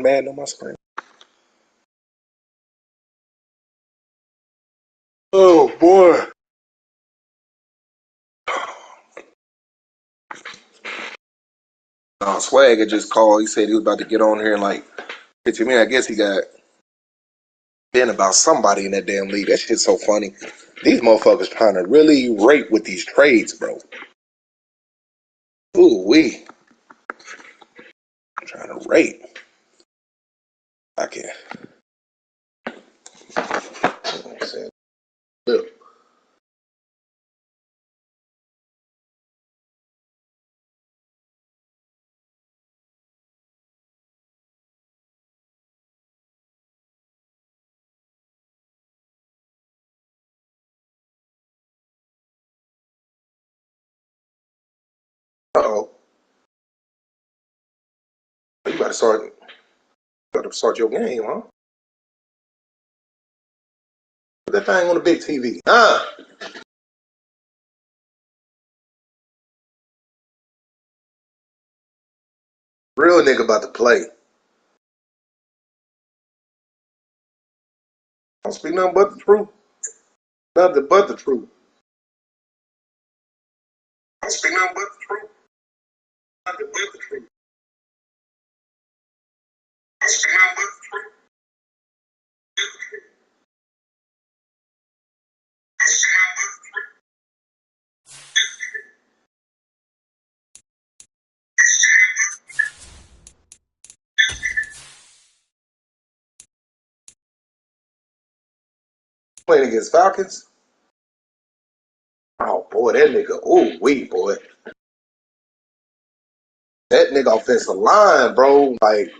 Mad on my screen. Oh boy. Swag had just called. He said he was about to get on here in like 15 minutes. I guess he got been about somebody in that damn league. That shit's so funny. These motherfuckers trying to really rape with these trades, bro. Ooh wee. Trying to rape. I can't. Look. Uh-oh. You gotta start your game, huh? Put that thing on the big TV. Real nigga about to play. Don't speak nothing but the truth. Nothing but the truth. Don't speak nothing but the truth. Nothing but the truth. Don't speak nothing but the truth. Playing against Falcons. Oh boy, that nigga. Ooh wee, boy. That nigga offensive line, bro. Like,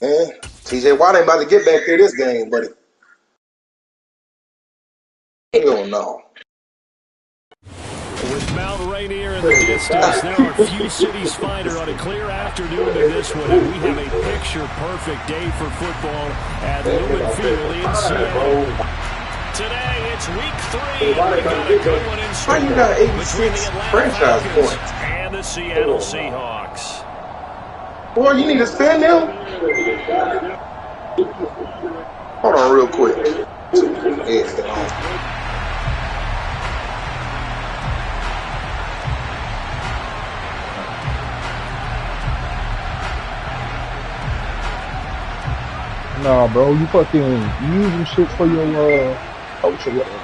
man, TJ Watt ain't about to get back there this game, buddy. Hell no. With Mount Rainier in the distance, there are few cities finer on a clear afternoon than this one, and we have a picture-perfect day for football at Lumen Field in Seattle. Today, it's week 3. We've got a good one in store you got 86 franchise points and the Seattle Seahawks. Boy, you need to spend them. Hold on real quick. Nah, bro, you fucking using shit for your coach or whatever.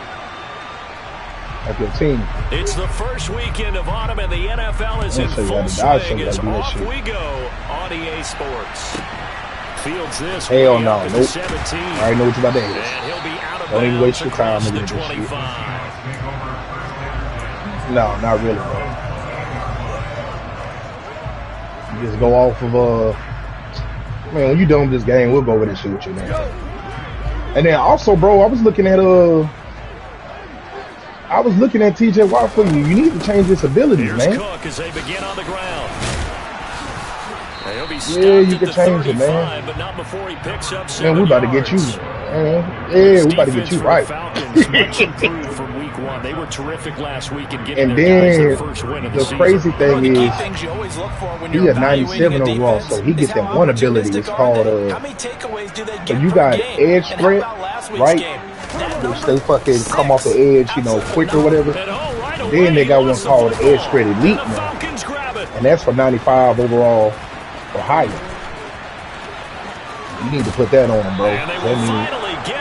Like your team. It's the first weekend of autumn and the NFL is in full swing as off we go on EA Sports. Fields this hell no, nope. 17. I already know what you about to ask. And he'll be out of Don't even waste your time the with 25. No, not really, bro. You just go off of man, when you done with this game, we'll go over this shit with you, man. And then also, bro, I was looking at TJ Watt for you. You need to change his abilities, man. Cook as they begin on the ground. Yeah, you can change it, man. But not before he picks up man, we about to get you. Yeah, we about to get you right. Falcons much improved from week 1. They were terrific last week in getting and their guys then their first win of the season. crazy thing is, he had 97 overall, so he gets that one ability. It's called so you got edge threat, right? Which they fucking come off the edge, you know, quick or whatever. Then they got one called edge threat elite now, and that's for 95 overall or higher. You need to put that on them, bro. That means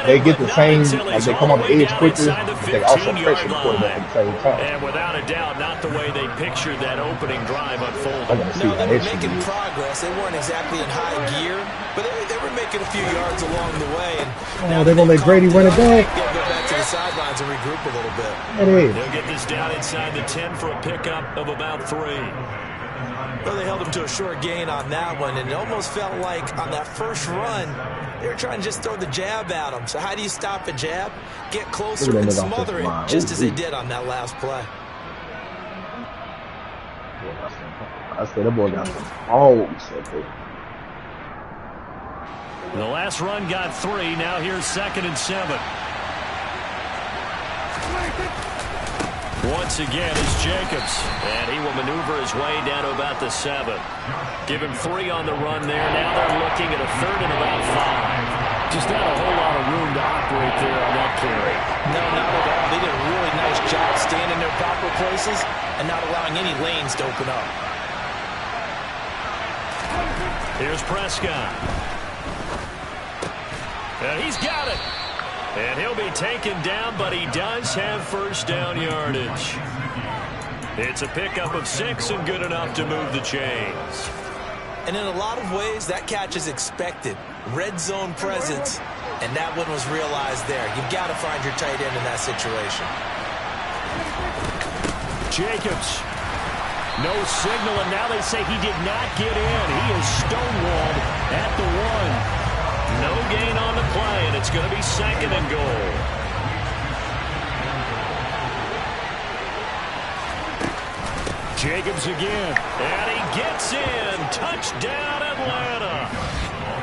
they get the same, like they come on the edge quicker, but they also pressure the quarterback at the same time. And without a doubt, not the way they pictured that opening drive unfolding. I gotta see no, how they were that making progress. They weren't exactly in high gear, but they were making a few yards along the way. And they're gonna let Grady run it back. They'll go back to the sidelines and regroup a little bit. They'll get this down inside the 10 for a pickup of about 3. Well, they held him to a short gain on that one, and it almost felt like on that first run, they were trying to just throw the jab at him. So how do you stop a jab? Get closer and smother it, just as they did on that last play. I said that boy got some balls. The last run got 3. Now here's 2nd and 7. Once again is Jacobs, and he will maneuver his way down to about the 7. Give him 3 on the run there. Now they're looking at a 3rd and about 5. Just not a whole lot of room to operate there on that carry. No, not at all. They did a really nice job staying in their proper places and not allowing any lanes to open up. Here's Prescott. And he's got it. And he'll be taken down, but he does have first down yardage. It's a pickup of 6 and good enough to move the chains. And in a lot of ways, that catch is expected. Red zone presence, and that one was realized there. You've got to find your tight end in that situation. Jacobs. No signal, and now they say he did not get in. He is stonewalled at the 1. No gain on the play, and it's going to be 2nd and goal. Jacobs again, and he gets in. Touchdown, Atlanta.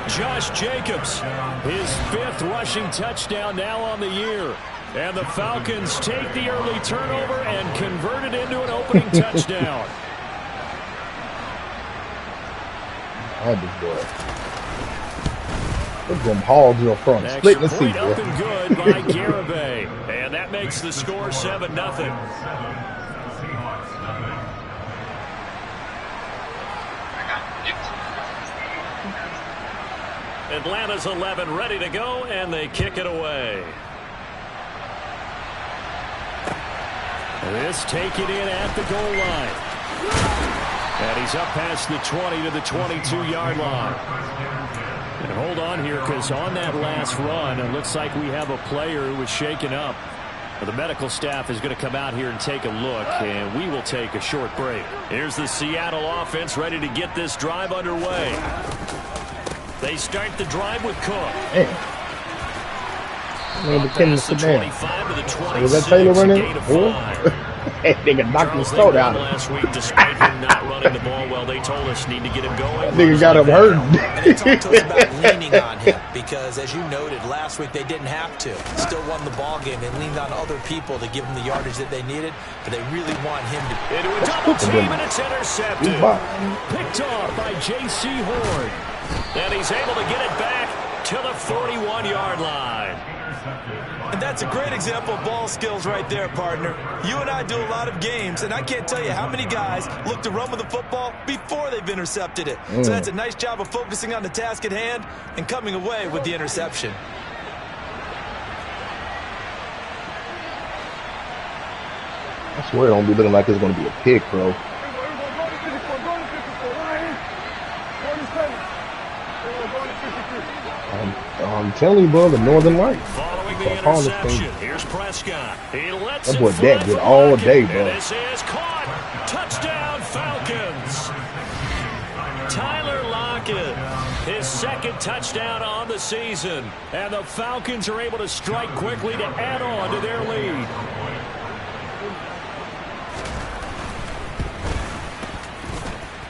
Josh Jacobs, his 5th rushing touchdown now on the year. And the Falcons take the early turnover and convert it into an opening touchdown. I had this boy. Look at them hogs up front, splitting the seat. Up and good by Garibay. And that makes the score 7-0. Atlanta's 11 ready to go, and they kick it away. This take it in at the goal line. And he's up past the 20 to the 22-yard line. And hold on here, because on that last run, it looks like we have a player who was shaken up. The medical staff is going to come out here and take a look, and we will take a short break. Here's the Seattle offense ready to get this drive underway. They start the drive with Cook. Hey. Past the 25 to the 26. Was that Taylor running? That nigga knocked his throat out. Last week, despite him not running the ball well, they told us need to get him going. That nigga got him hurt. And they talked to us about leaning on him because, as you noted, last week they didn't have to. Still won the ball game. They leaned on other people to give them the yardage that they needed, but they really want him to. Into a double team, and it's intercepted. Picked off by J.C. Horn. And he's able to get it back to the 41-yard line. And that's a great example of ball skills right there, partner. You and I do a lot of games, and I can't tell you how many guys look to run with the football before they've intercepted it. So that's a nice job of focusing on the task at hand and coming away with the interception. I swear it don't be looking like it's going to be a pick, bro. I'm telling you, bro, the Northern Lights. Following the interception, here's Prescott. He lets that boy Dak did all day, bro. This is caught. Touchdown, Falcons. Tyler Lockett, his 2nd touchdown on the season. And the Falcons are able to strike quickly to add on to their lead.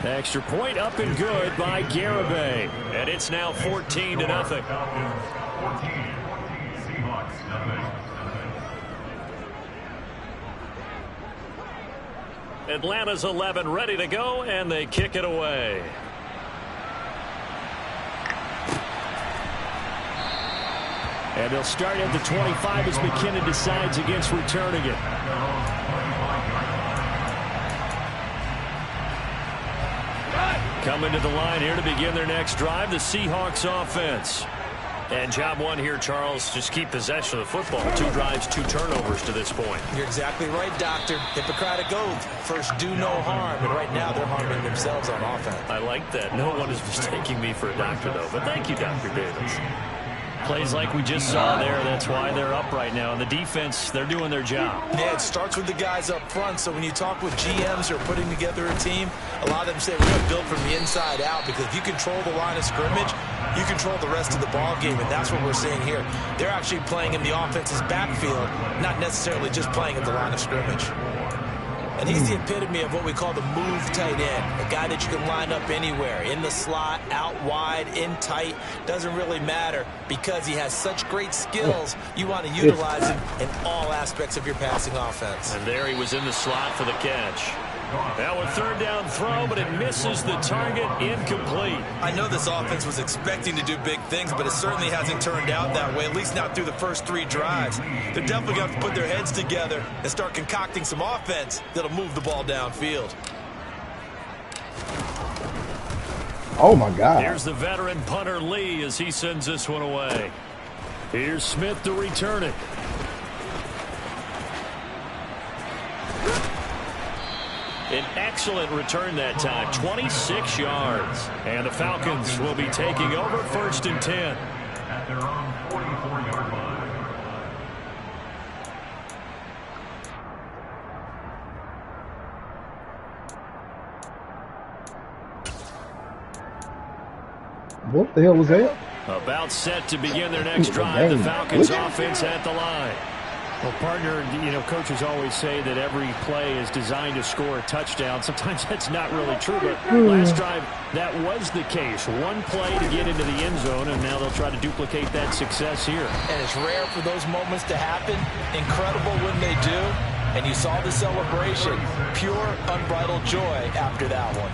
Extra point up and good by Garibay. And it's now 14-0. Atlanta's 11 ready to go, and they kick it away. And they'll start at the 25 as McKinnon decides against returning it. Coming to the line here to begin their next drive, the Seahawks offense. And job one here, Charles, just keep possession of the football. 2 drives, 2 turnovers to this point. You're exactly right, Doctor. Hippocratic oath. First, do no harm. And right now, they're harming themselves on offense. I like that. No one is mistaking me for a doctor, though. But thank you, Dr. Davis. Plays like we just saw there, that's why they're up right now. And the defense, they're doing their job. Yeah, it starts with the guys up front. So when you talk with GMs who are putting together a team, a lot of them say we're going to build from the inside out, because if you control the line of scrimmage, you control the rest of the ball game, and that's what we're seeing here. They're actually playing in the offense's backfield, not necessarily just playing at the line of scrimmage. And he's the epitome of what we call the move tight end, a guy that you can line up anywhere, in the slot, out wide, in tight, doesn't really matter because he has such great skills. You want to utilize him in all aspects of your passing offense. And there he was in the slot for the catch. Now a third down throw, but it misses the target, incomplete. I know this offense was expecting to do big things, but it certainly hasn't turned out that way, at least not through the first 3 drives. They're definitely going to have to put their heads together and start concocting some offense that'll move the ball downfield. Oh, my God. Here's the veteran punter Lee as he sends this one away. Here's Smith to return it. An excellent return that time, 26 yards. And the Falcons will be taking over 1st and 10. At their own 44-yard line. What the hell was that? About set to begin their next drive, the Falcons offense at the line. Well, partner, you know, coaches always say that every play is designed to score a touchdown. Sometimes that's not really true, but last drive, that was the case. One play to get into the end zone, and now they'll try to duplicate that success here. And it's rare for those moments to happen. Incredible when they do. And you saw the celebration. Pure, unbridled joy after that one.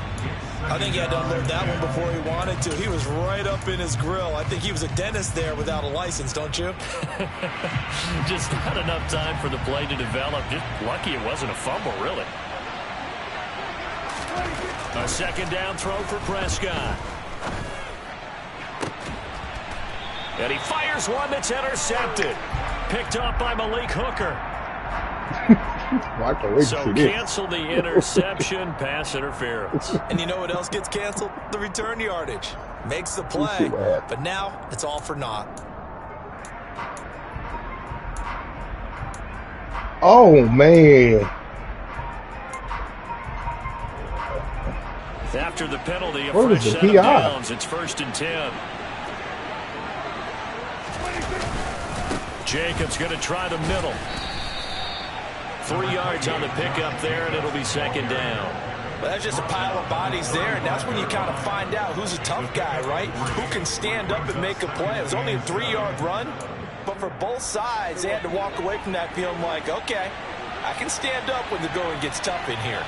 I think he had to unload that one before he wanted to. He was right up in his grill. I think he was a dentist there without a license, don't you? Just not enough time for the play to develop. Just lucky it wasn't a fumble, really. A second down throw for Prescott. And he fires one that's intercepted. Picked up by Malik Hooker. So cancel the interception, pass interference. And you know what else gets canceled? The return yardage. Makes the play, but now it's all for naught. Oh, man. After the penalty, a fresh set of downs. It's 1st and 10. Jacobs going to try the middle. 3 yards on the pickup there, and it'll be 2nd down. Well, that's just a pile of bodies there, and that's when you kind of find out who's a tough guy, right? Who can stand up and make a play. It was only a 3-yard run, but for both sides, they had to walk away from that feeling like, okay, I can stand up when the going gets tough in here.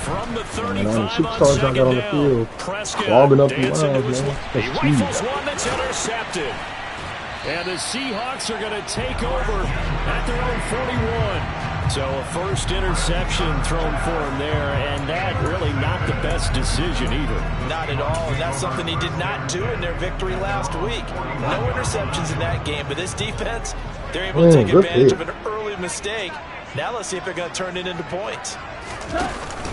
From the 35 on 2nd down, Prescott, dancing to his left. He rifles one that's intercepted. And the Seahawks are going to take over at their own 41. So a first interception thrown for him there, and that really not the best decision either. Not at all, and that's something he did not do in their victory last week. No interceptions in that game, but this defense, they're able to take advantage of an early mistake. Now let's see if they're going to turn it into points.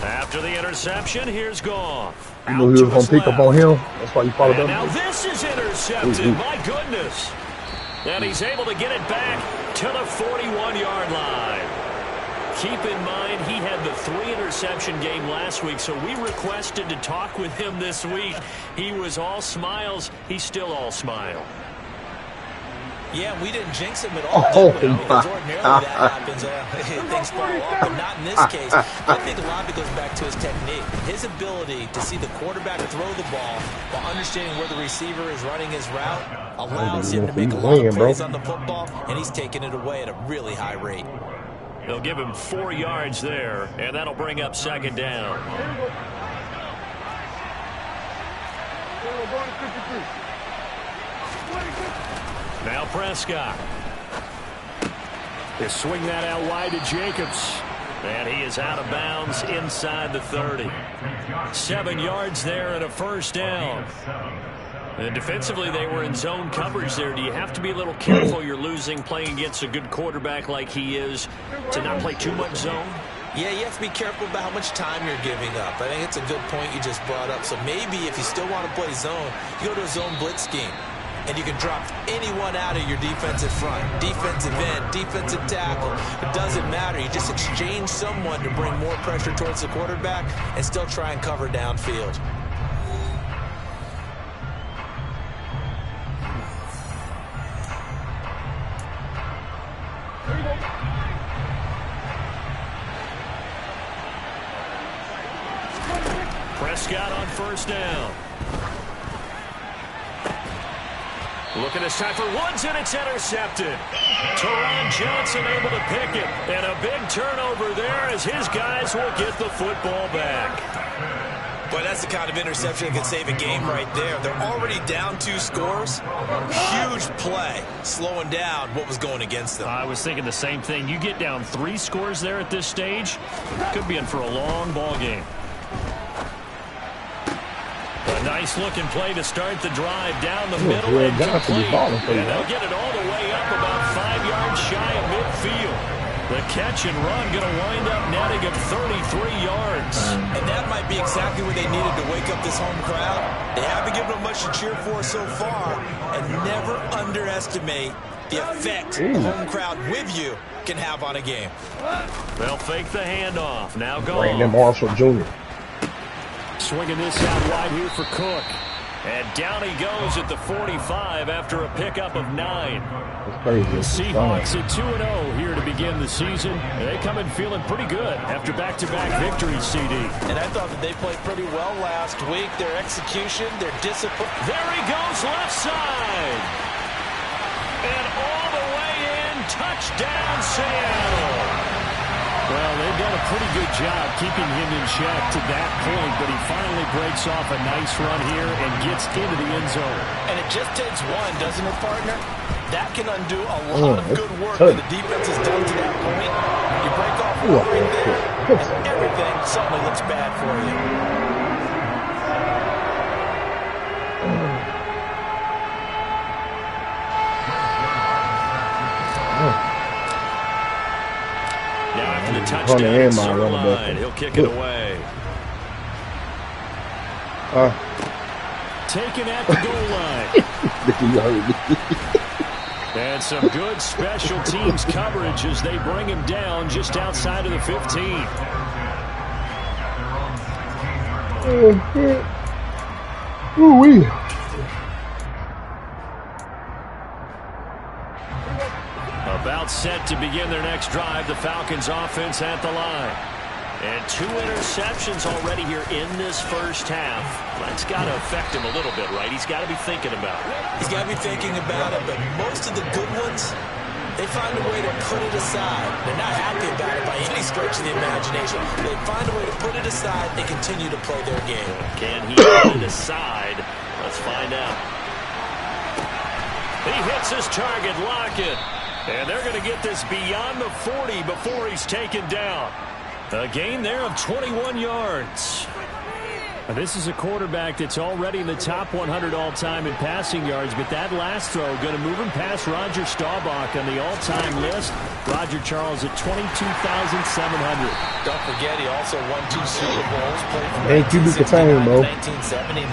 After the interception, here's Goff. You know he was going to pick up on him. That's why he followed up. Now this is intercepted. My goodness. And he's able to get it back to the 41-yard line. Keep in mind, he had the 3-interception game last week, so we requested to talk with him this week. He was all smiles. He's still all smile. Yeah, we didn't jinx him at all, did we? Because ordinarily that happens. Things fall off, but not in this case. I think a lot of it goes back to his technique. His ability to see the quarterback throw the ball while understanding where the receiver is running his route allows him to make a lot of plays on the football, and he's taking it away at a really high rate. They'll give him 4 yards there, and that'll bring up 2nd down. Now Prescott. They swing that out wide to Jacobs. And he is out of bounds inside the 30. 7 yards there and a first down. And defensively, they were in zone coverage there. Do you have to be a little careful? You're losing playing against a good quarterback like he is to not play too much zone? Yeah, you have to be careful about how much time you're giving up. I think it's a good point you just brought up. So maybe if you still want to play zone, you go to a zone blitz scheme. And you can drop anyone out of your defensive front, defensive end, defensive tackle. It doesn't matter. You just exchange someone to bring more pressure towards the quarterback and still try and cover downfield. Prescott on first down. Looking this time for Woods, and it's intercepted. Teron Johnson able to pick it. And a big turnover there as his guys will get the football back. But that's the kind of interception that can save a game right there. They're already down 2 scores. Huge play, slowing down what was going against them. I was thinking the same thing. You get down 3 scores there at this stage, could be in for a long ball game. A nice-looking play to start the drive down the middle and complete. And they'll get it all the way up about 5 yards shy of midfield. The catch and run going to wind up netting him 33 yards. And that might be exactly what they needed to wake up this home crowd. They haven't given them much to cheer for so far. And never underestimate the effect a home crowd with you can have on a game. They'll fake the handoff. Now go. Brandon Marshall Jr. Swinging this out wide here for Cook. And down he goes at the 45 after a pickup of 9. That's crazy. Seahawks at 2-0 here to begin the season. They come in feeling pretty good after back-to-back victories, CD. And I thought that they played pretty well last week. Their execution, their discipline. There he goes, left side. And all the way in, touchdown Seattle. Well, they've done a pretty good job keeping him in check to that point, but he finally breaks off a nice run here and gets into the end zone. And it just takes one, doesn't it, partner? That can undo a lot of good work that the defense has done to that point. You break off one right there, and everything suddenly looks bad for you. The touchdown at center line. He'll kick it away. Taken at the goal line. And some good special teams coverage as they bring him down just outside of the 15. Ooh-wee. About set to begin their next drive, the Falcons offense at the line. And 2 interceptions already here in this first half. That's got to affect him a little bit, right? He's got to be thinking about it. He's got to be thinking about it, but most of the good ones, they find a way to put it aside. They're not happy about it by any stretch of the imagination. They find a way to put it aside and continue to play their game. Can he put it aside? Let's find out. He hits his target, Lockett. And they're going to get this beyond the 40 before he's taken down. A gain there of 21 yards. Now, this is a quarterback that's already in the top 100 all-time in passing yards, but that last throw going to move him past Roger Staubach on the all-time list. Roger Charles at 22,700. Don't forget, he also won 2 Super Bowls, played Hey, from 1979 to 1979.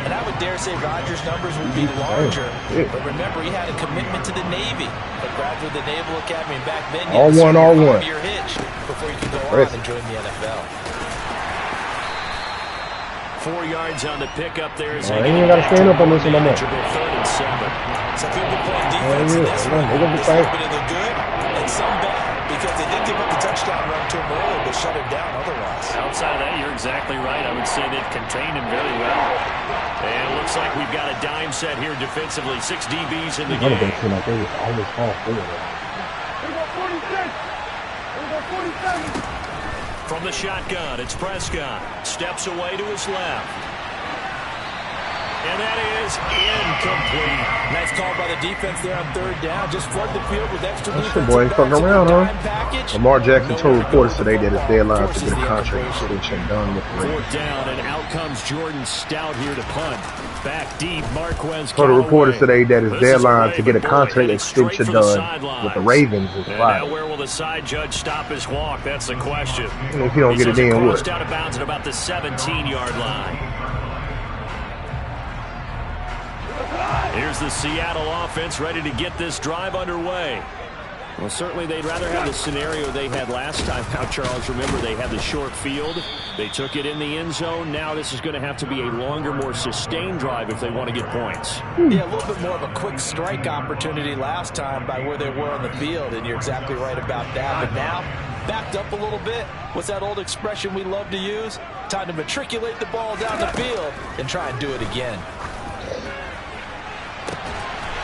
And I would dare say Roger's numbers would be larger. But remember, he had a commitment to the Navy. A graduate of the Naval Academy. Back then, you had a 5-year hitch before you could go on and join the NFL. 4 yards on the pickup there. I ain't even got to stand up on this one no more. 3rd and 7. Some people playing defense in this one. It's a little bit of the good and some bad because they did give up the touchdown run to him earlier, but shut him down otherwise. Outside of that, you're exactly right. I would say they've contained him very well. And it looks like we've got a dime set here defensively. 6 DBs in the game. Like they was always all forward. From the shotgun, it's Prescott. Steps away to his left. And that is incomplete. Nice call by the defense there on 3rd down. Just flood the field with extra defense. Boy, fucking around, huh? Lamar Jackson told reporters today that his deadline to get a contract extension done with the Ravens. 4th down, and out comes Jordan Stout here to punt. Back deep, Marquez told the reporters today that his deadline to get a contract extension done with the Ravens is Friday. Now where will the side judge stop his walk? That's the question. And if he don't get it in, what? Out of bounds at about the 17-yard line. Here's the Seattle offense ready to get this drive underway. Well, certainly they'd rather have the scenario they had last time out, Charles. Remember, they had the short field. They took it in the end zone. Now this is going to have to be a longer, more sustained drive if they want to get points. Yeah, a little bit more of a quick strike opportunity last time by where they were on the field, and you're exactly right about that. But now backed up a little bit. What's that old expression we love to use? Time to matriculate the ball down the field and try and do it again.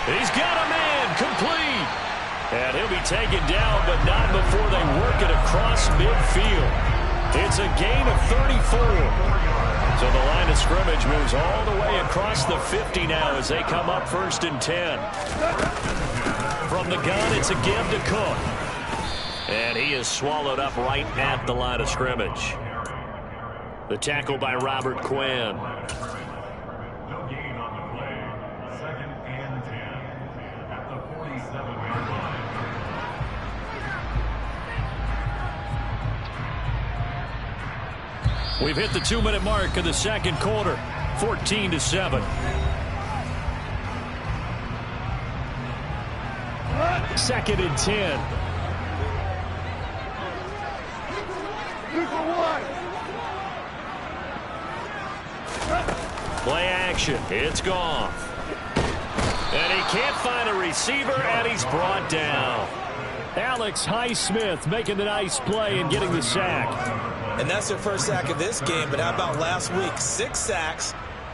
He's got a man complete. And he'll be taken down, but not before they work it across midfield. It's a gain of 34. So the line of scrimmage moves all the way across the 50 now as they come up 1st and 10. From the gun, it's a give to Cook. And he is swallowed up right at the line of scrimmage. The tackle by Robert Quinn. No gain on the play. 2nd and 10 at the 47-yard line. We've hit the 2-minute mark of the 2nd quarter. 14-7. 2nd and 10. Play action. It's gone. And he can't find a receiver, and he's brought down. Alex Highsmith making the nice play and getting the sack. And that's their first sack of this game, but how about last week? 6 sacks,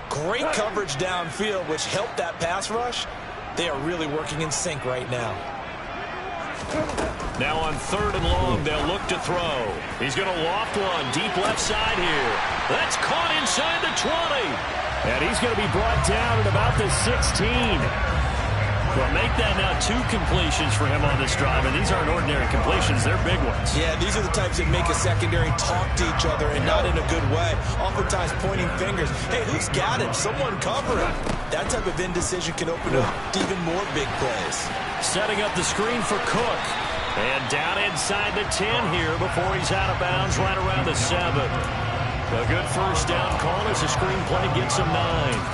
great coverage downfield, which helped that pass rush. They are really working in sync right now. Now on 3rd and long, they'll look to throw. He's going to loft one deep left side here. That's caught inside the 20. And he's going to be brought down at about the 16. Well, make that now 2 completions for him on this drive, and these aren't ordinary completions. They're big ones. Yeah, these are the types that make a secondary talk to each other and not in a good way. Oftentimes pointing fingers. Hey, who's got him? Someone cover him. That type of indecision can open up to even more big plays. Setting up the screen for Cook. And down inside the 10 here before he's out of bounds right around the 7. A good first down call as the screen play gets him 9.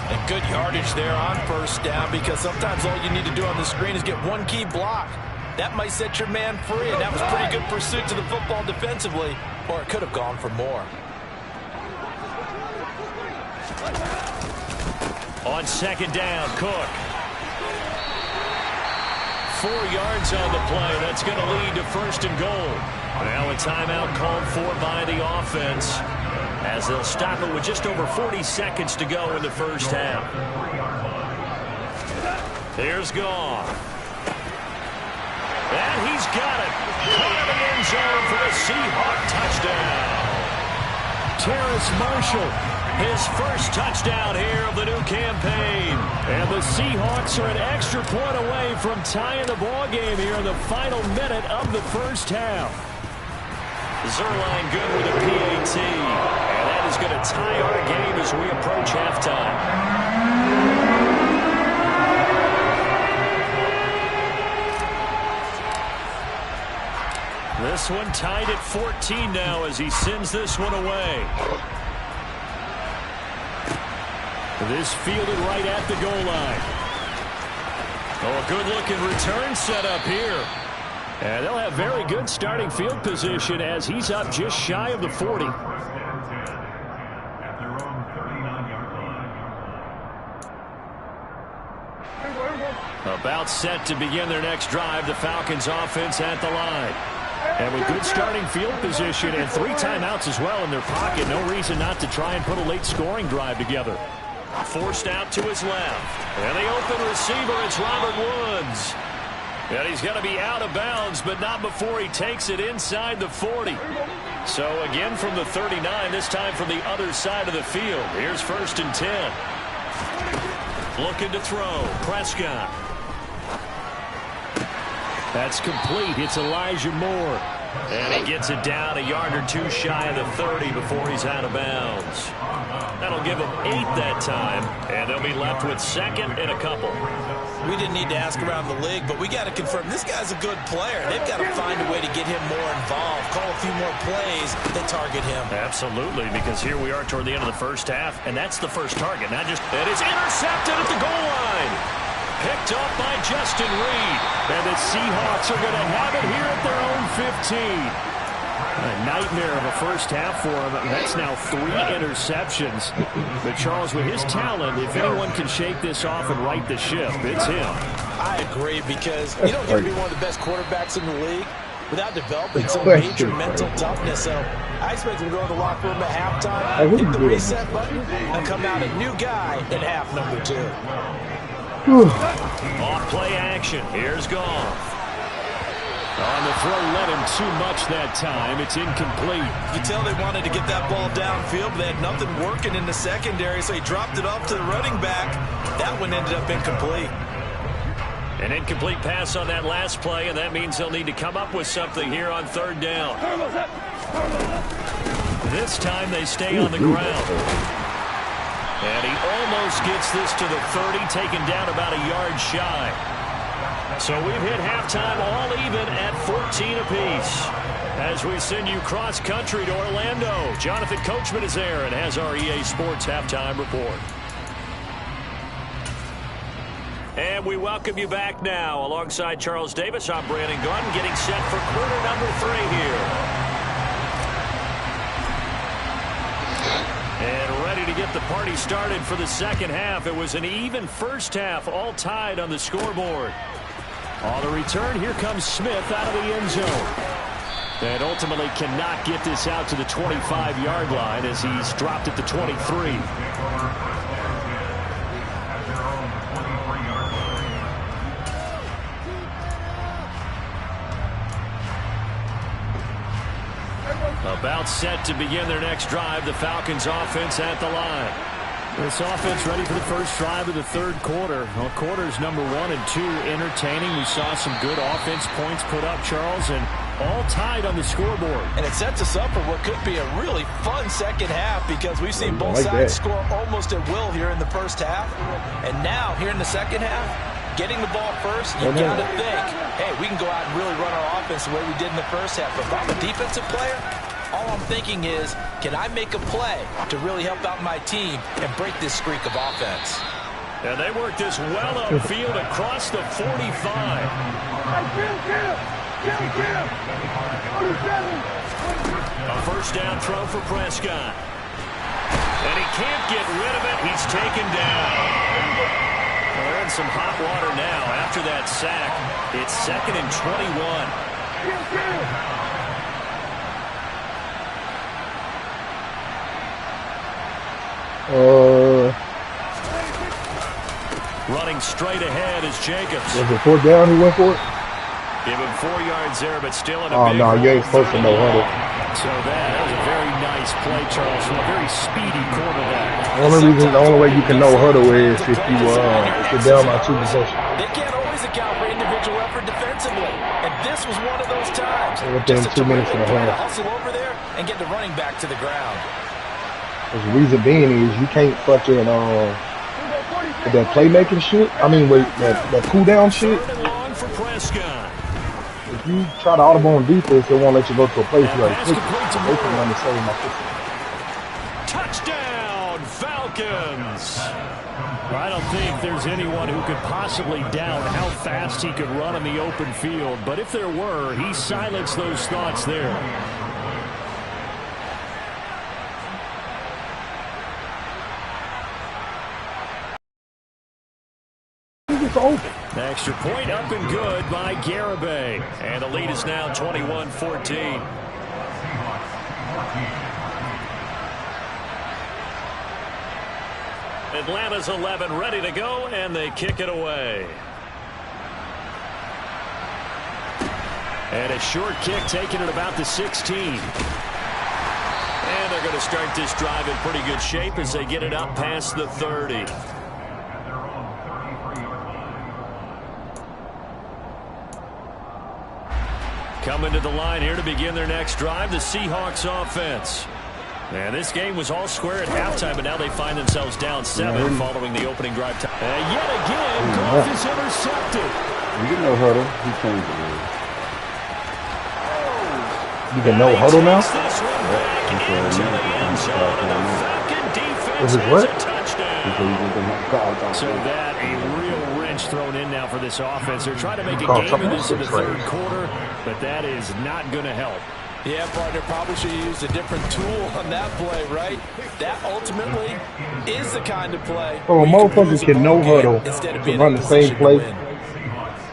And good yardage there on first down, because sometimes all you need to do on the screen is get one key block. That might set your man free, and that was pretty good pursuit to the football defensively, or it could have gone for more. On 2nd down, Cook. 4 yards on the play. That's going to lead to 1st and goal. Now a timeout called for by the offense, as they'll stop it with just over 40 seconds to go in the first half. Here's Goff. And he's got it. Caught in the end zone for the Seahawk touchdown. Terrace Marshall, his first touchdown here of the new campaign. And the Seahawks are an extra point away from tying the ball game here in the final minute of the first half. Zerline good with a PAT. And that is going to tie our game as we approach halftime. This one tied at 14 now as he sends this one away. This fielded right at the goal line. Oh, a good-looking return set up here. And they'll have very good starting field position as he's up just shy of the 40. About set to begin their next drive, the Falcons offense at the line. And with good starting field position and 3 timeouts as well in their pocket, no reason not to try and put a late scoring drive together. Forced out to his left. And the open receiver, it's Robert Woods. And he's going to be out of bounds, but not before he takes it inside the 40. So again from the 39, this time from the other side of the field. Here's 1st and 10. Looking to throw. Prescott. That's complete. It's Elijah Moore. And he gets it down a yard or 2 shy of the 30 before he's out of bounds. That'll give him 8 that time, and they'll be left with 2nd and a couple. We didn't need to ask around the league, but we got to confirm this guy's a good player. They've got to find a way to get him more involved, call a few more plays that target him. Absolutely, because here we are toward the end of the first half, and that's the first target. Not just, it is intercepted at the goal line. Picked up by Justin Reed. And the Seahawks are going to have it here at their own 15. A nightmare of a first half for him. That's now 3 interceptions. But Charles, with his talent, if anyone can shake this off and right the ship, it's him. I agree, because you don't get to be one of the best quarterbacks in the league, without developing some major mental toughness. So I expect him to go to the locker room at halftime, hit the reset button, and come out a new guy in half number 2. Off play action. Here's Goff. On the throw, led him too much that time. It's incomplete. You can tell they wanted to get that ball downfield, but they had nothing working in the secondary, so he dropped it off to the running back. That one ended up incomplete. An incomplete pass on that last play, and that means they'll need to come up with something here on 3rd down. This time they stay on the ground. And he almost gets this to the 30, taken down about a yard shy. So we've hit halftime all even at 14 apiece. As we send you cross-country to Orlando, Jonathan Coachman is there and has our EA Sports halftime report. And we welcome you back now. Alongside Charles Davis, I'm Brandon Gunn, getting set for quarter number 3 here. And ready to get the party started for the second half. It was an even first half, all tied on the scoreboard. On the return, here comes Smith out of the end zone. And ultimately cannot get this out to the 25-yard line as he's dropped at the 23. About set to begin their next drive, the Falcons offense at the line. This offense ready for the first drive of the 3rd quarter. Well, quarters number 1 and 2 entertaining. We saw some good offense points put up, Charles, and all tied on the scoreboard. And it sets us up for what could be a really fun second half because we've seen both sides score almost at will here in the first half. And now, here in the second half, getting the ball first, you got to think, hey, we can go out and really run our offense the way we did in the first half. But if I'm a defensive player, all I'm thinking is, can I make a play to really help out my team and break this streak of offense? And they work this well upfield across the 45. A first down throw for Prescott. And he can't get rid of it. He's taken down. Well, they're in some hot water now after that sack. It's 2nd and 21. Running straight ahead is Jacobs. Was it 4th down he went for it? Give him 4 yards there, but still in a big no, you ain't supposed to know huddle. So that was a very nice play, Charles, from a very speedy quarterback. The only way you can know huddle is if you're down by 2 possessions. They can't always account for individual effort defensively, and this was one of those times. Within 2 minutes and a half. Hustle over there and get the running back to the ground. The reason being is you can't fucking with that playmaking shit. I mean, with that cool down shit. If you try to audible on defense, they won't let you go to a place like quick. They can run the same. Touchdown, Falcons! I don't think there's anyone who could possibly doubt how fast he could run in the open field, but if there were, he silenced those thoughts there. The extra point up and good by Garibay. And the lead is now 21-14. Atlanta's 11 ready to go, and they kick it away. And a short kick taken at about the 16. And they're going to start this drive in pretty good shape as they get it up past the 30. Coming to the line here to begin their next drive, the Seahawks offense. And this game was all square at halftime, but now they find themselves down 7 following the opening drive time. And yet again, Goff is intercepted. You get no huddle. He changed the rules. You can no huddle now? Was it what? So that a real wrench thrown in now for this offense. They're trying to make a game of this in the 3rd quarter, but that is not going to help. Yeah, partner, probably should have used a different tool on that play, right? That ultimately is the kind of play. So a motherfucker can no huddle to run the same play,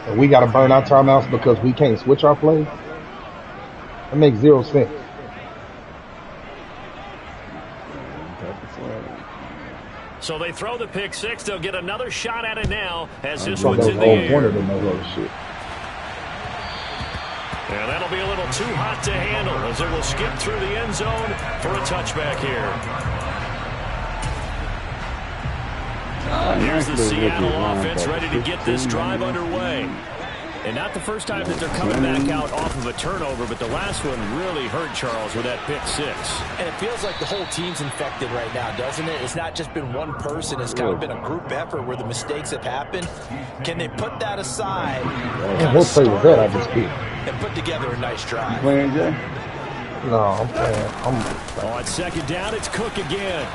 and we got to burn our timeouts because we can't switch our plays. That makes 0 sense. So they throw the pick six. They'll get another shot at it now as this That one's was in the the whole air. point of the no shit. And that'll be a little too hot to handle as it will skip through the end zone for a touchback here. Here's the Seattle offense ready to get this drive underway. And not the first time that they're coming back out off of a turnover, but the last one really hurt Charles with that pick six. And it feels like the whole team's infected right now, doesn't it? It's not just been one person. It's kind of been a group effort where the mistakes have happened. Can they put that aside? What play was that I just did? And put together a nice drive. Playing, Jay? No, I'm playing. On second down, it's Cook again.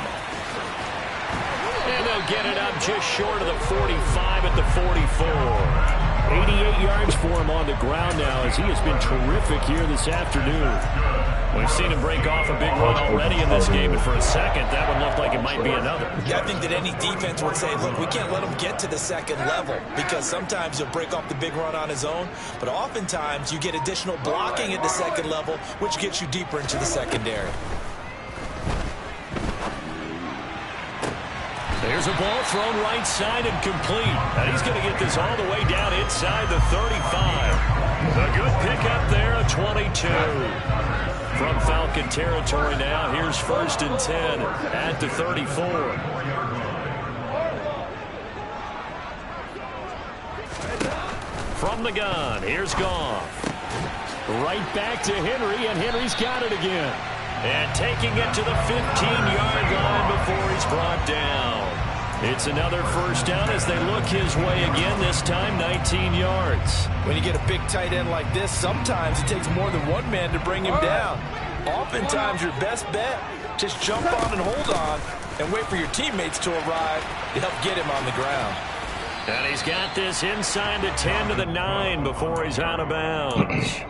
And they'll get it up just short of the 45 at the 44. 88 yards for him on the ground now as he has been terrific here this afternoon. We've seen him break off a big run already in this game, and for a second, that one looked like it might be another. Yeah, I think that any defense would say, look, we can't let him get to the second level because sometimes he'll break off the big run on his own, but oftentimes you get additional blocking at the second level, which gets you deeper into the secondary. There's a ball thrown right side and complete. And he's going to get this all the way down inside the 35. A good pickup there, a 22. From Falcon territory now, here's 1st and 10 at the 34. From the gun, here's Goff. Right back to Henry, and Henry's got it again. And taking it to the 15-yard line before he's brought down. It's another first down as they look his way again, this time 19 yards. When you get a big tight end like this, sometimes it takes more than one man to bring him down. Oftentimes your best bet, just jump on and hold on and wait for your teammates to arrive to help get him on the ground. And he's got this inside the 10 to the 9 before he's out of bounds.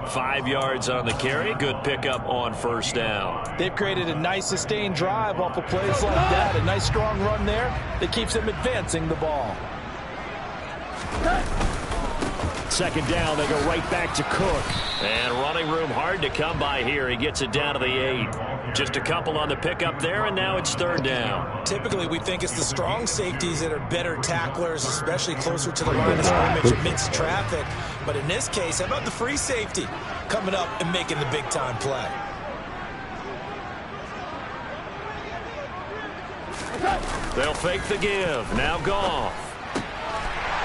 5 yards on the carry. Good pickup on first down. They've created a nice sustained drive off of plays like that. A nice strong run there that keeps them advancing the ball. Second down, they go right back to Cook. And running room hard to come by here. He gets it down to the 8. Just a couple on the pickup there, and now it's third down. Typically, we think it's the strong safeties that are better tacklers, especially closer to the line of scrimmage amidst traffic. But in this case, how about the free safety coming up and making the big-time play? They'll fake the give. Now Goff.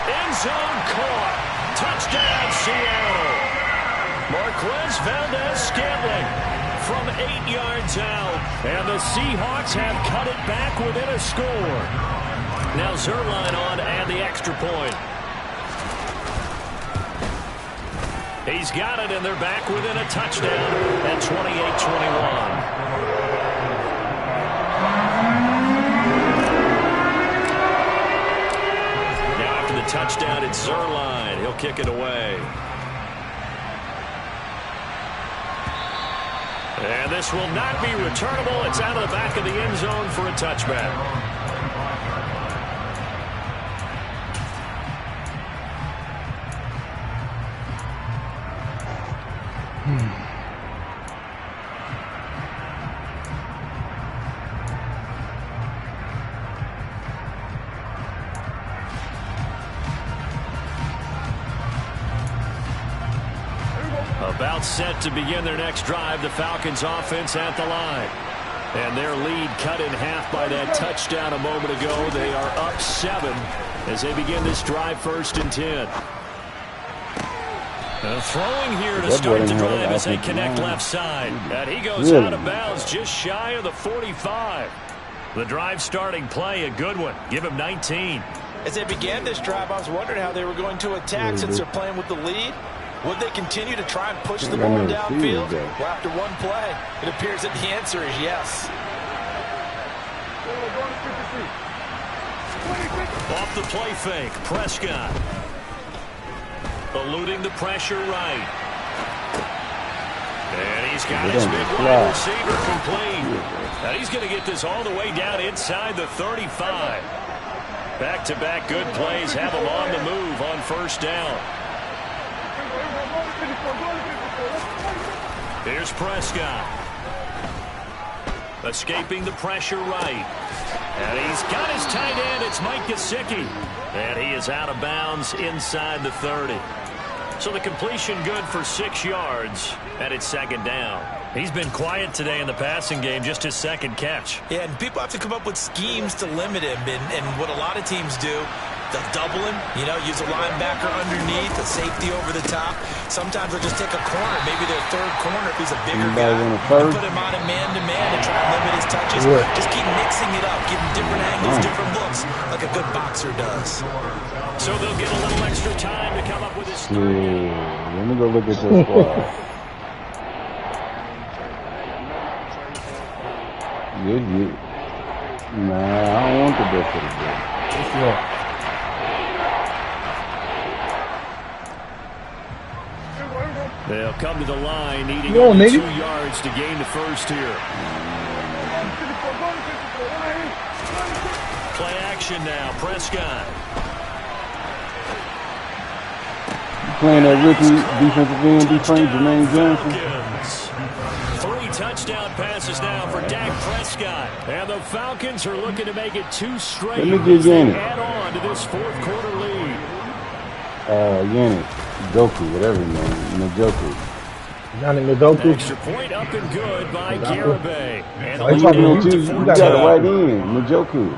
End zone caught. Touchdown, Seattle. Marquez Valdez-Scantling from 8 yards out. And the Seahawks have cut it back within a score. Now Zerline on and the extra point. He's got it, and they're back within a touchdown at 28-21. Touchdown, it's Zerline. He'll kick it away. And this will not be returnable. It's out of the back of the end zone for a touchback. About set to begin their next drive, the Falcons offense at the line. And their lead cut in half by that touchdown a moment ago. They are up 7 as they begin this drive, 1st and 10. Throwing here to start the drive as they connect left side. And he goes out of bounds just shy of the 45. The drive starting play, a good one. Give him 19. As they began this drive, I was wondering how they were going to attack since they're playing with the lead. Would they continue to try and push the ball downfield? Well, after one play, it appears that the answer is yes. Off the play fake, Prescott. Eluding the pressure right. And he's got his big wide receiver complete. Now he's going to get this all the way down inside the 35. Back-to-back good plays have him on the move on first down. Here's Prescott. Escaping the pressure right. And he's got his tight end. It's Mike Gesicki. And he is out of bounds inside the 30. So the completion good for 6 yards. And it's second down. He's been quiet today in the passing game, just his second catch. Yeah, and people have to come up with schemes to limit him. And what a lot of teams do, they'll double him, use a linebacker underneath, a safety over the top. Sometimes they'll just take a corner, maybe their third corner if he's a bigger guy, and put him on a man-to-man and try to limit his touches. Just keep mixing it up, give him different angles, different looks, like a good boxer does. So they'll get a little extra time to come up with his... Let me go look at this squad. Nah, I don't want the best of the day. They'll come to the line, needing only 2 yards to gain the first here. Play action now, Prescott. Playing that rookie defensive end, defense, Jermaine Johnson. 3 touchdown passes now for Dak Prescott. And the Falcons are looking to make it 2 straight. Let me get Yannick. Add on to this fourth quarter lead. Yannick, Goku, whatever his name, Njoku. Yannick Njoku. Extra point up and good by Garibay. And you got it right in, Njoku.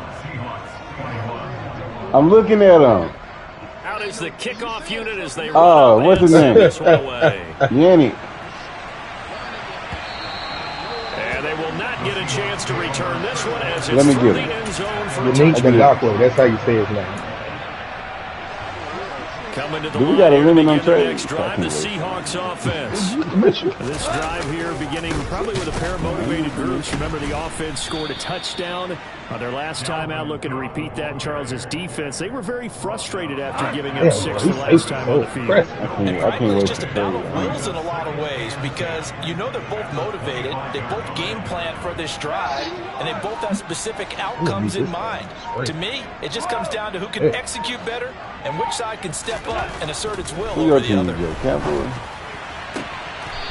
I'm looking at him. Out is the kickoff unit as they run. What's his name? This one away. Yannick. And they will not get a chance to return this one as it's Let me through get the it. end zone for Yannick Ngakwe, that's how you say his name. Coming to the we got a limit on trade? Next drive, the Seahawks offense. This drive here beginning probably with a pair of motivated groups. Remember, the offense scored a touchdown on their last time out, looking to repeat that in Charles's defense. They were very frustrated after giving up 6 the last time on the field. I can't wait it's just a battle of wills in a lot of ways because they're both motivated. They both game plan for this drive, and they both have specific outcomes in mind. To me, it just comes down to who can execute better and which side can step up and assert its will over the other.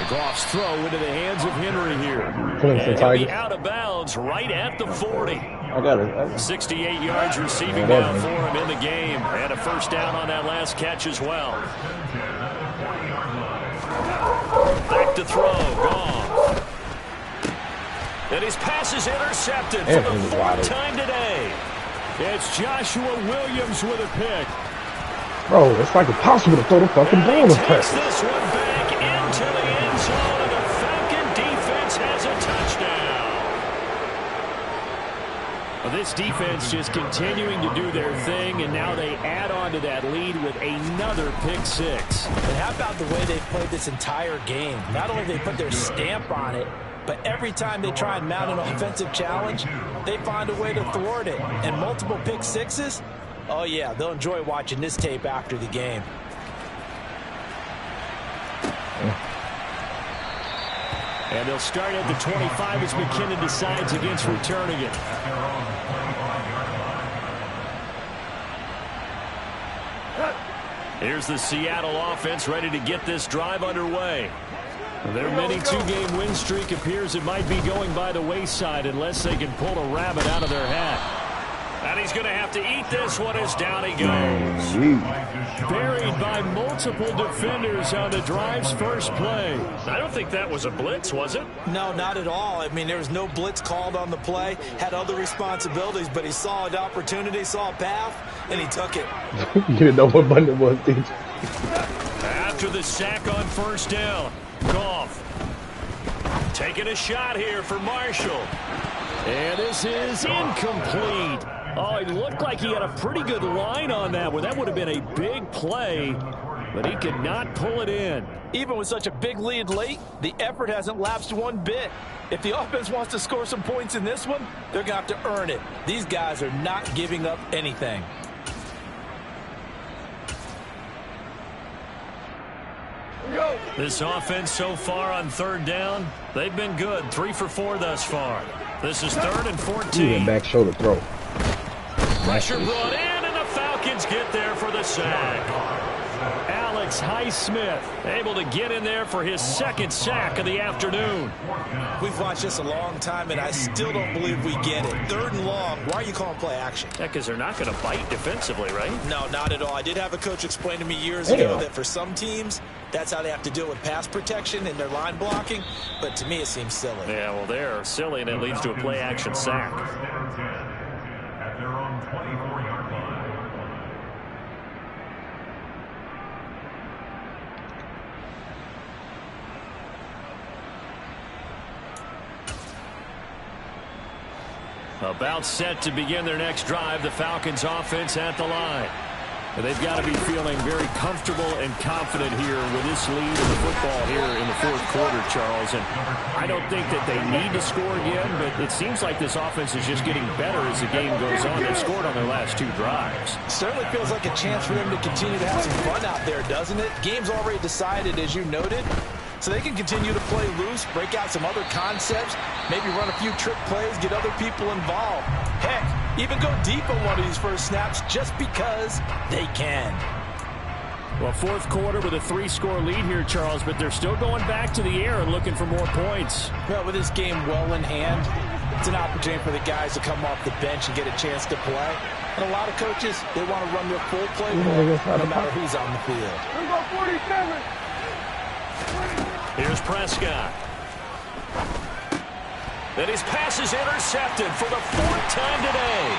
Goff's throw into the hands of Henry here. And he'll be out of bounds right at the 40. I got it. 68 yards receiving now for him in the game. And a first down on that last catch as well. Back to throw. Goff. And his pass is intercepted for the 4th time today. It's Joshua Williams with a pick. Bro, it's like impossible to throw the fucking ball in takes this one back into the end zone, and the Falcon defense has a touchdown. Well, this defense just continuing to do their thing, and now they add on to that lead with another pick 6. And how about the way they played this entire game? Not only they put their stamp on it, but every time they try and mount an offensive challenge, they find a way to thwart it. And multiple pick 6s, oh yeah, they'll enjoy watching this tape after the game. And they'll start at the 25 as McKinnon decides against returning it. Here's the Seattle offense ready to get this drive underway. Their mini 2-game win streak appears it might be going by the wayside unless they can pull a rabbit out of their hat. And he's going to have to eat this one as down he goes. Buried by multiple defenders on the drive's first play. I don't think that was a blitz, was it? No, not at all. I mean, there was no blitz called on the play. Had other responsibilities, but he saw an opportunity, saw a path, and he took it. You didn't know what button it was, did you? After the sack on first down, Goff taking a shot here for Marshall. And this is incomplete. Oh, it looked like he had a pretty good line on that one. That would have been a big play, but he could not pull it in. Even with such a big lead late, the effort hasn't lapsed one bit. If the offense wants to score some points in this one, they're going to have to earn it. These guys are not giving up anything. This offense so far on third down, they've been good. 3 for 4 thus far. This is 3rd and 14. Back shoulder throw. Pressure brought in, and the Falcons get there for the sack. Alex Highsmith able to get in there for his second sack of the afternoon. We've watched this a long time, and I still don't believe we get it. 3rd and long. Why are you calling play action? Yeah, because they're not going to bite defensively, right? No, not at all. I did have a coach explain to me years ago that for some teams, that's how they have to deal with pass protection and their line blocking. But to me, it seems silly. Yeah, well, they're silly, and it leads to a play action sack. At their own 24-yard line. About set to begin their next drive, the Falcons offense at the line. They've got to be feeling very comfortable and confident here with this lead in the football here in the 4th quarter, Charles. And I don't think that they need to score again, but it seems like this offense is just getting better as the game goes on. They've scored on their last 2 drives. Certainly feels like a chance for them to continue to have some fun out there, doesn't it? Game's already decided, as you noted. So they can continue to play loose, break out some other concepts, maybe run a few trick plays, get other people involved. Heck, even go deep on one of these first snaps just because they can. Well, 4th quarter with a 3-score lead here, Charles, but they're still going back to the air and looking for more points. Well, with this game well in hand, it's an opportunity for the guys to come off the bench and get a chance to play. And a lot of coaches, they want to run their full playbook no matter who's on the field. Here's Prescott. And his pass is intercepted for the 4th time today.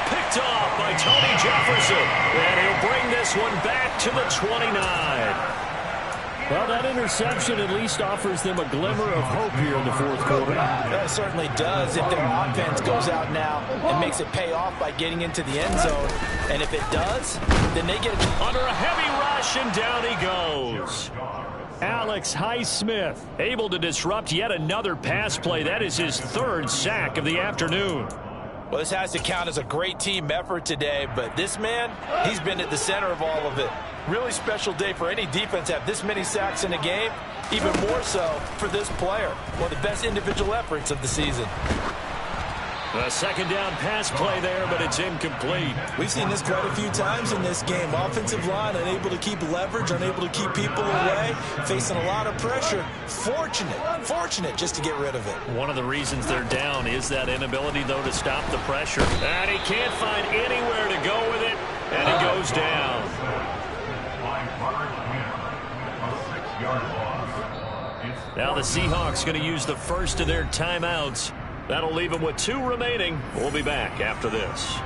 Picked off by Tony Jefferson. And he'll bring this one back to the 29. Well, that interception at least offers them a glimmer of hope here in the 4th quarter. That certainly does if their offense goes out now and makes it pay off by getting into the end zone. And if it does, then they get under a heavy rush, and down he goes. Alex Highsmith able to disrupt yet another pass play. That is his 3rd sack of the afternoon. Well, this has to count as a great team effort today, but this man, he's been at the center of all of it. Really special day for any defense to have this many sacks in a game, even more so for this player. One of the best individual efforts of the season. A 2nd down pass play there, but it's incomplete. We've seen this quite a few times in this game. Offensive line unable to keep leverage, unable to keep people away, facing a lot of pressure. Fortunate just to get rid of it. One of the reasons they're down is that inability, though, to stop the pressure. And he can't find anywhere to go with it, and he goes down. Now the Seahawks going to use the first of their timeouts. That'll leave them with 2 remaining. We'll be back after this.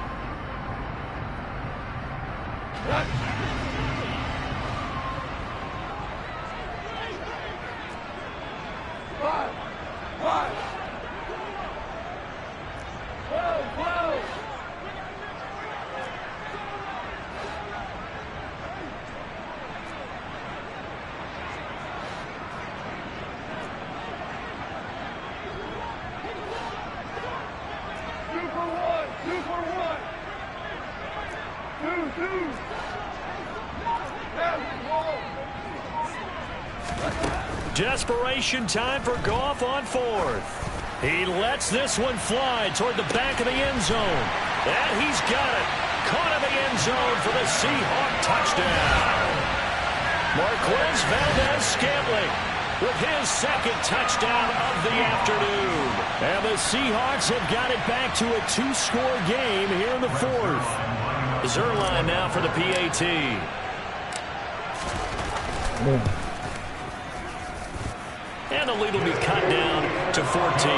Desperation time for Goff on 4th. He lets this one fly toward the back of the end zone. And he's got it. Caught in the end zone for the Seahawk touchdown. Marquez Valdez-Scantling with his 2nd touchdown of the afternoon. And the Seahawks have got it back to a 2-score game here in the 4th. Zerline now for the PAT. And the lead will be cut down to 14.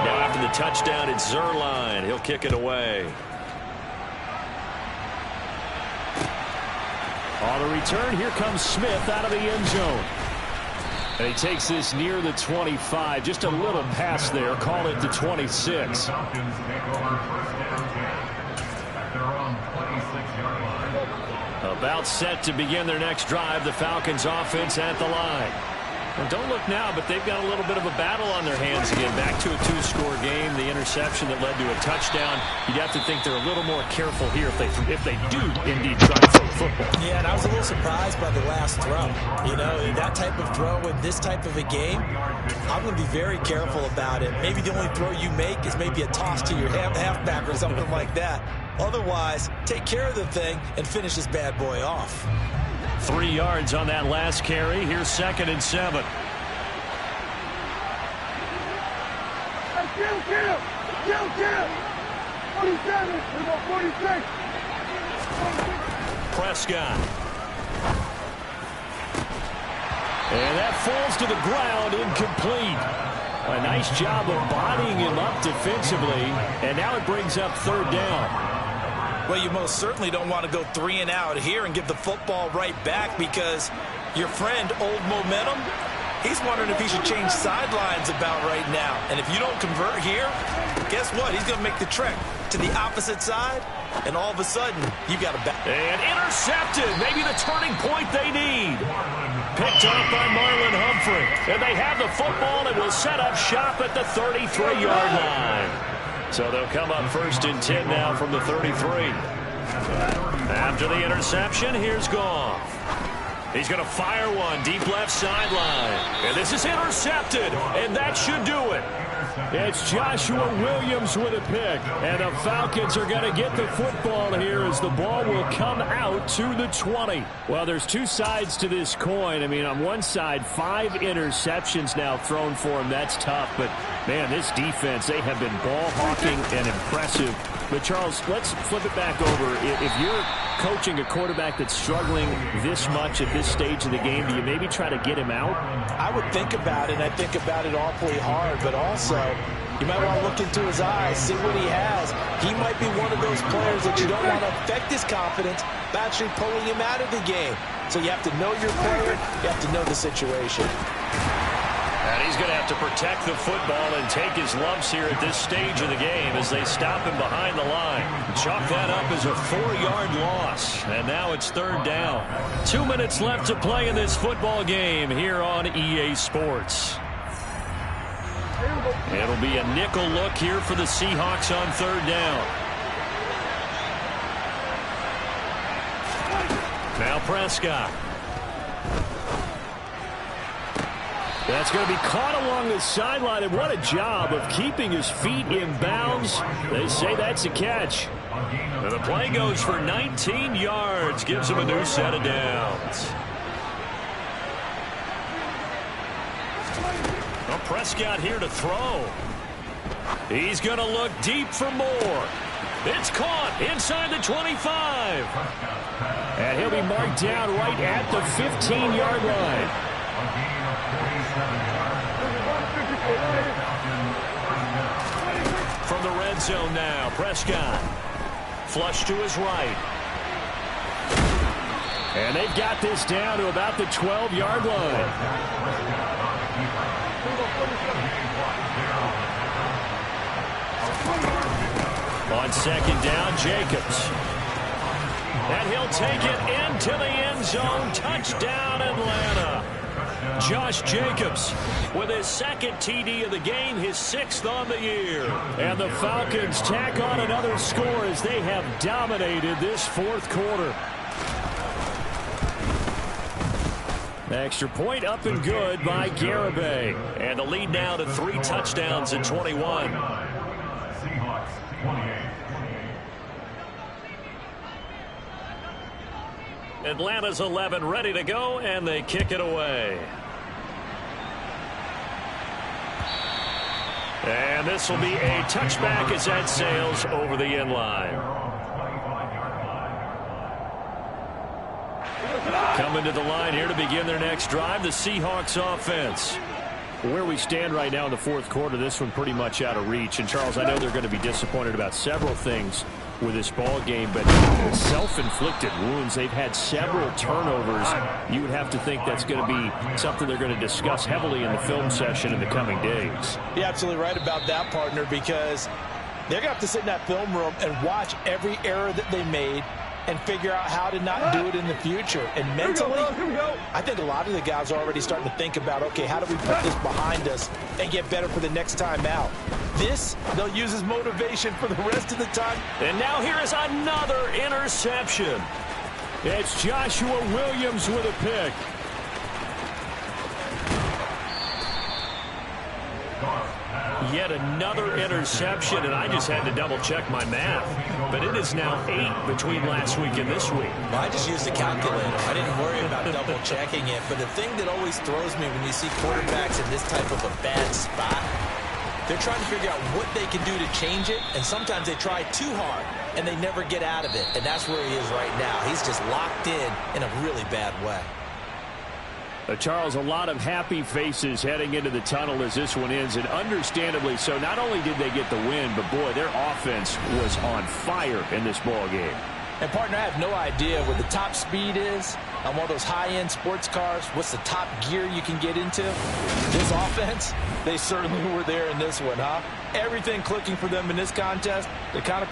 Now after the touchdown, it's Zerline. He'll kick it away. On the return, here comes Smith out of the end zone. And he takes this near the 25. Just a little pass there. Call it the 26. About set to begin their next drive. The Falcons offense at the line. Well, don't look now, but they've got a little bit of a battle on their hands again. Back to a 2-score game. The interception that led to a touchdown. You'd have to think they're a little more careful here if they do indeed try to throw the football. Yeah, and I was a little surprised by the last throw. You know, that type of throw in this type of a game, I'm going to be very careful about it. Maybe the only throw you make is maybe a toss to your halfback or something like that. Otherwise, take care of the thing and finish this bad boy off. 3 yards on that last carry. Here's 2nd and 7. Kill! 47, 46. Prescott. And that falls to the ground, incomplete. A nice job of bodying him up defensively, and now it brings up 3rd down. Well, you most certainly don't want to go 3 and out here and give the football right back, because your friend, Old Momentum, he's wondering if he should change sidelines about right now. And if you don't convert here, guess what? He's going to make the trek to the opposite side, and all of a sudden, you got a back. And intercepted. Maybe the turning point they need. Picked up by Marlon Humphrey. And they have the football and will set up shop at the 33-yard line. So they'll come up 1st and 10 now from the 33. After the interception, here's Goff. He's going to fire one deep left sideline. And this is intercepted, and that should do it. It's Joshua Williams with a pick. And the Falcons are going to get the football here as the ball will come out to the 20. Well, there's 2 sides to this coin. I mean, on one side, 5 interceptions now thrown for him. That's tough. But, man, this defense, they have been ball hawking and impressive. But, Charles, let's flip it back over. If you're coaching a quarterback that's struggling this much at this stage of the game, do you maybe try to get him out? I would think about it, and I think about it awfully hard, but also you might want to look into his eyes, see what he has. He might be one of those players that you don't want to affect his confidence by actually pulling him out of the game. So you have to know your player, you have to know the situation. And he's going to have to protect the football and take his lumps here at this stage of the game as they stop him behind the line. Chalk that up as a 4-yard loss. And now it's 3rd down. 2 minutes left to play in this football game here on EA Sports. It'll be a nickel look here for the Seahawks on 3rd down. Now Prescott. That's going to be caught along the sideline, and what a job of keeping his feet in bounds. They say that's a catch. And the play goes for 19 yards, gives him a new set of downs. Well, Prescott here to throw. He's going to look deep for more. It's caught inside the 25. And he'll be marked down right at the 15-yard line. From the red zone now, Prescott. Flush to his right. And they've got this down to about the 12-yard line. On 2nd down, Jacobs. And he'll take it into the end zone. Touchdown, Atlanta. Josh Jacobs with his 2nd TD of the game, his 6th on the year. And the Falcons tack on another score as they have dominated this 4th quarter. Extra point up and good by Garibay. And the lead now to 3 touchdowns in 21. Seahawks 28. Atlanta's 11 ready to go, and they kick it away. And this will be a touchback as that sails over the end line. Coming to the line here to begin their next drive, the Seahawks offense. Where we stand right now in the 4th quarter, this one pretty much out of reach. And, Charles, I know they're going to be disappointed about several things with this ball game, but self-inflicted wounds. They've had several turnovers. You would have to think that's going to be something they're going to discuss heavily in the film session in the coming days. You're absolutely right about that, partner, because they're going to have to sit in that film room and watch every error that they made and figure out how to not do it in the future. And mentally, I think a lot of the guys are already starting to think about, okay, how do we put this behind us and get better for the next time out? This, they'll use as motivation for the rest of the time. And now here is another interception. It's Joshua Williams with a pick. Yet another interception, and I just had to double-check my math. But it is now 8 between last week and this week. Well, I just used a calculator. I didn't worry about double-checking it. But the thing that always throws me when you see quarterbacks in this type of a bad spot, they're trying to figure out what they can do to change it, and sometimes they try too hard, and they never get out of it. And that's where he is right now. He's just locked in a really bad way. Charles, a lot of happy faces heading into the tunnel as this one ends, and understandably so. Not only did they get the win, but boy, their offense was on fire in this ball game. And partner, I have no idea what the top speed is on one of those high-end sports cars. What's the top gear you can get into? This offense, they certainly were there in this one, huh? Everything clicking for them in this contest, they kind of